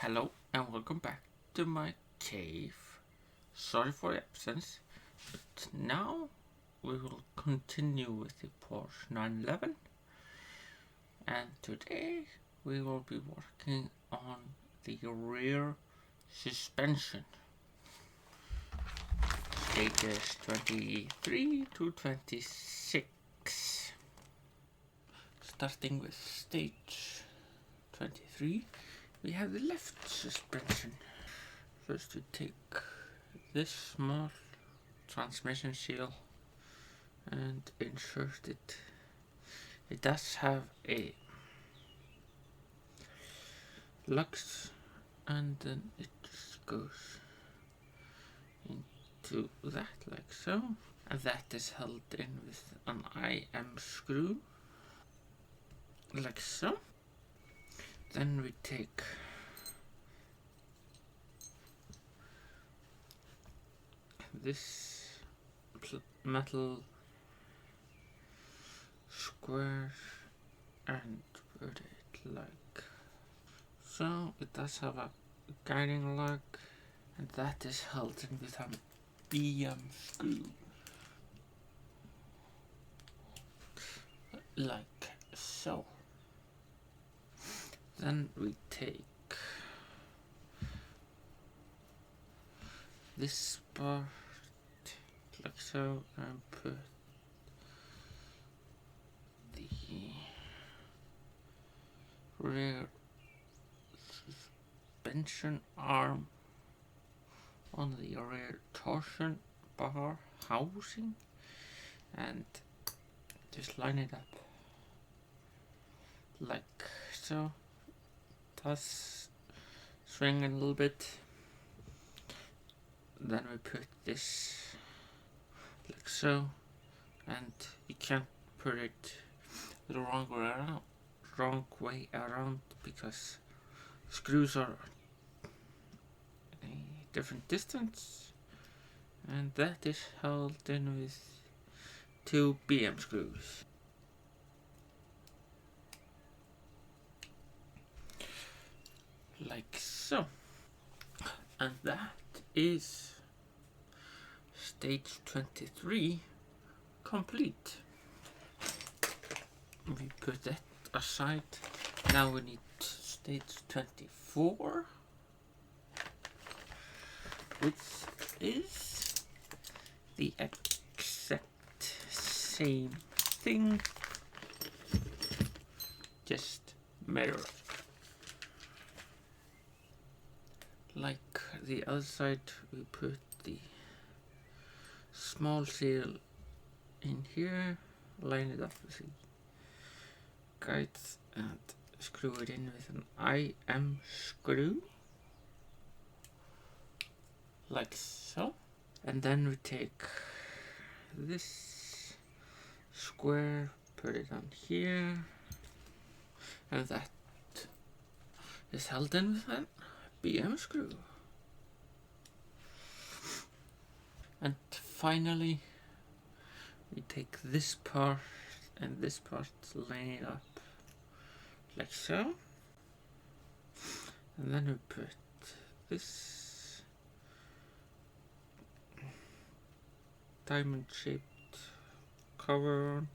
Hello and welcome back to my cave. Sorry for the absence, but now we will continue with the Porsche 911, and today we will be working on the rear suspension. Stages 23 to 26. Starting with stage 23, we have the left suspension. First we take this small transmission seal and insert it. It does have a lux, and then it just goes into that like so, and that is held in with an IM screw like so. Then we take this metal square and put it like so. It does have a guiding lug, and that is held in with an BM screw like so. Then we take this part like so and put the rear suspension arm on the rear torsion bar housing and just line it up like so. Does swing a little bit. Then we put this like so, and you can't put it the wrong way around because screws are a different distance, and that is held in with 2 BM screws. Like so. And that is stage 23 complete. We put that aside. Now we need stage 24, which is the exact same thing, just mirrored. Like the other side, we put the small seal in here, line it up with the guides, and screw it in with an IM screw, like so. And then we take this square, put it on here, and that is held in with an BM screw. And finally we take this part and this part, line it up like so, and then we put this diamond shaped cover on,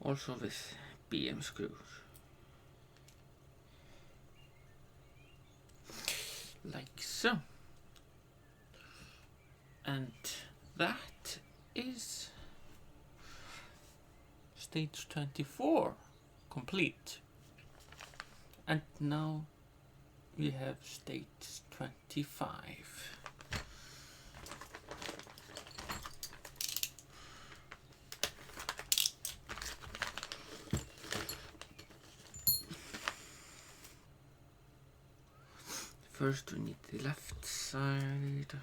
also with BM screws like so. And that is stage 24 complete. And now we have stage 25. First we need the left side.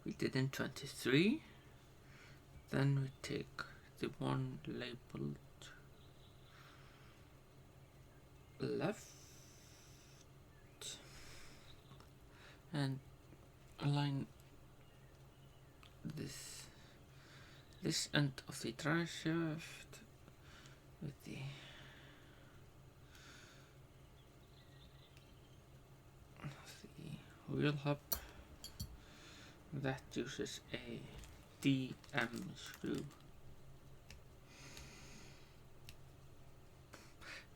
We did in 23. Then we take the one labeled left and align this end of the drive shaft with the wheel hub that uses a DM screw.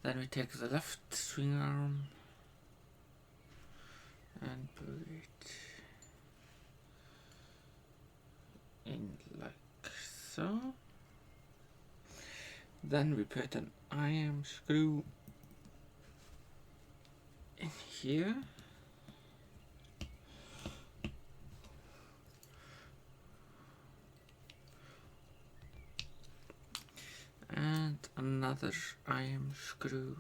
Then we take the left swing arm and put it in like so. Then we put an IM screw in here. And another IM screw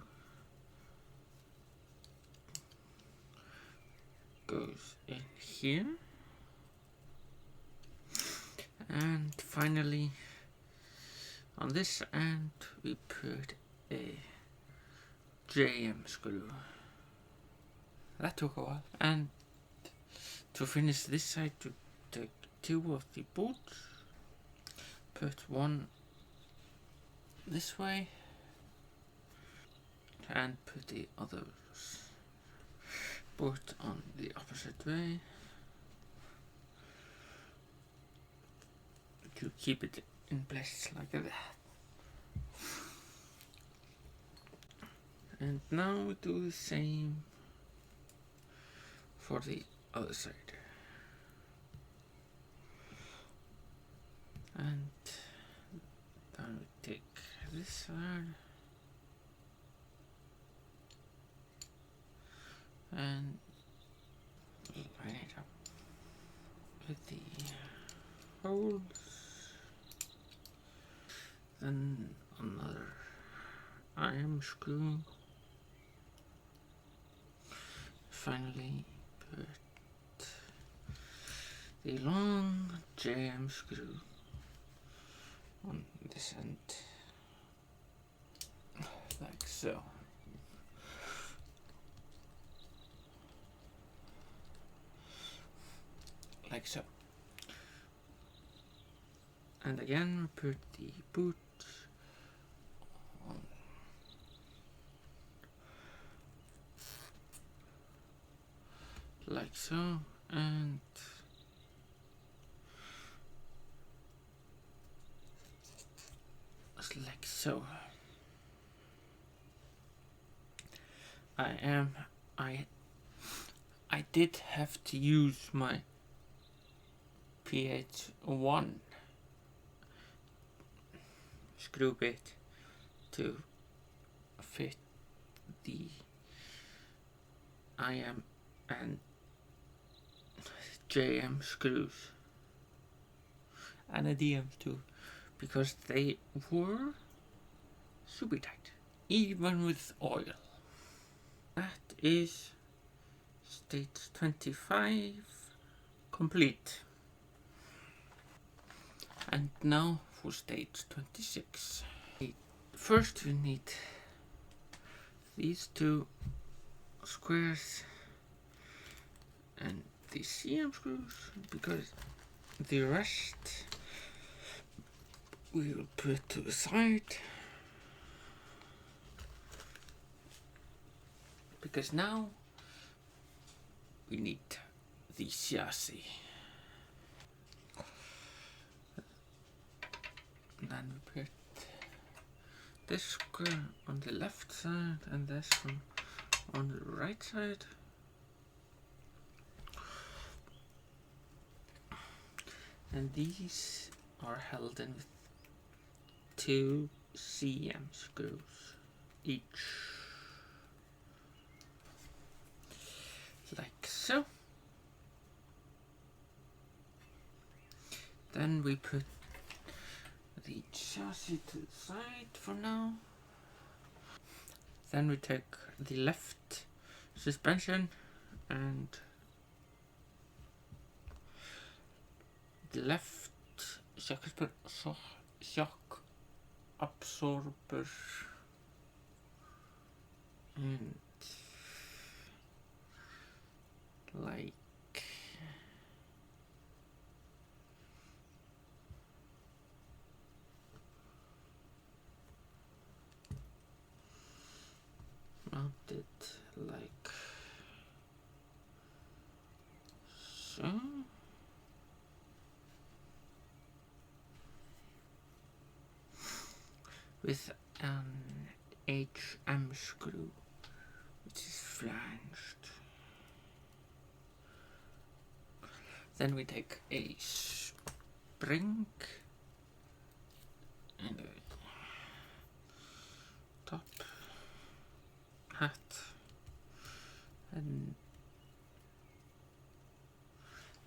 goes in here. And finally, on this end, we put a JM screw. That took a while. And to finish this side, to take two of the bolts, put one this way, and put the others both on the opposite way to keep it in place like that. And now we do the same for the other side. And then we take this side and line it up with the holes. Then another IM screw. Finally put the long JM screw on this end, like so. Like so. And again we put the boot on like so, and like so. I did have to use my PH1 screw bit to fit the IM and JM screws, and a DM too, because they were super tight, even with oil. That is stage 25 complete. And now for stage 26. First we need these two squares and the CM screws, because the rest we will put to the side, because now we need the chassis. And then we put this square on the left side and this one on the right side. And these are held in with 2 CM screws each, like so. Then we put the chassis to the side for now. Then we take the left suspension and the left shock absorber and like mount it like with an HM screw, which is flanged. Then we take a spring and a top hat, and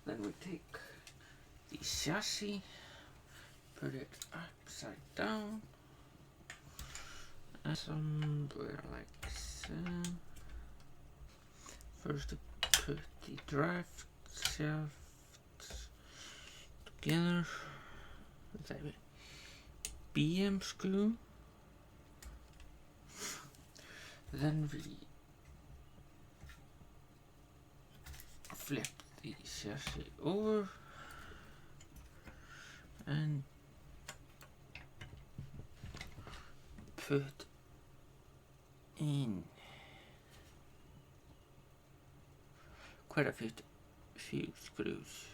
then we take the chassis, put it upside down, and somewhere like so. First, put the drive shaft together with a BM screw. Then we flip the chassis over and put in quite a few screws,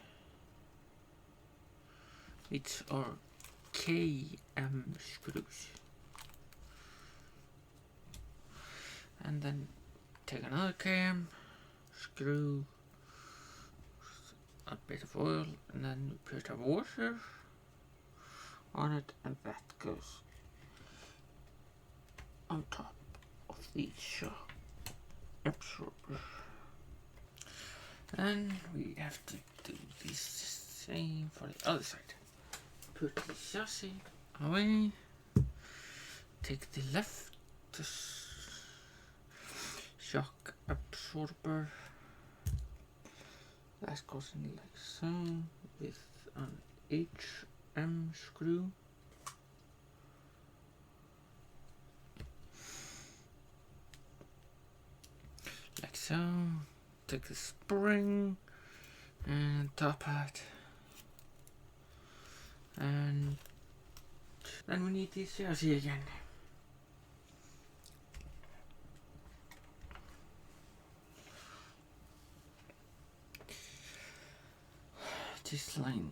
which are KM screws. And then take another KM screw, a bit of oil, and then put a washer on it, and that goes on top of the shock absorber. And we have to do the same for the other side. Put the chassis away, take the left shock absorber, that goes in like so with an HM screw. Like so. Take the spring and top hat, and then we need the chassis again. Just line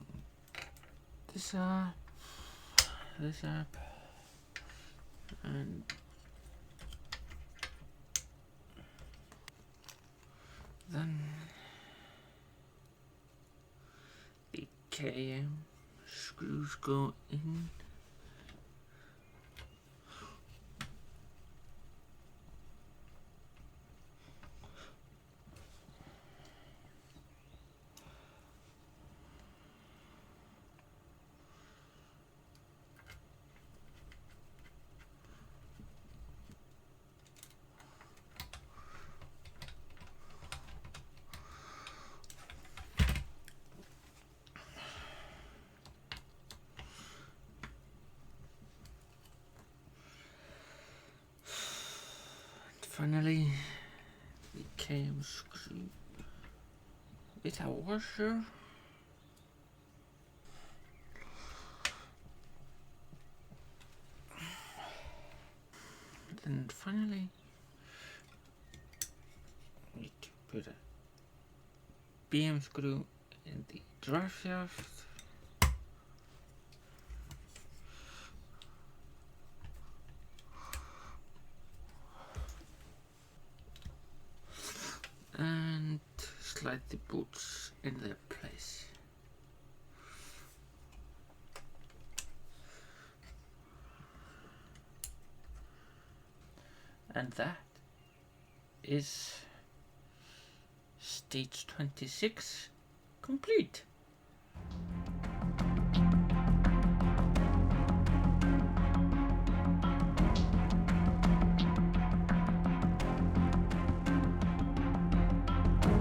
this up, and then the KM screws go in. Finally, the KM screw with a washer. And finally, we need to put a BM screw in the drive shaft. And slide the bolts in their place. And that is stage 26 complete.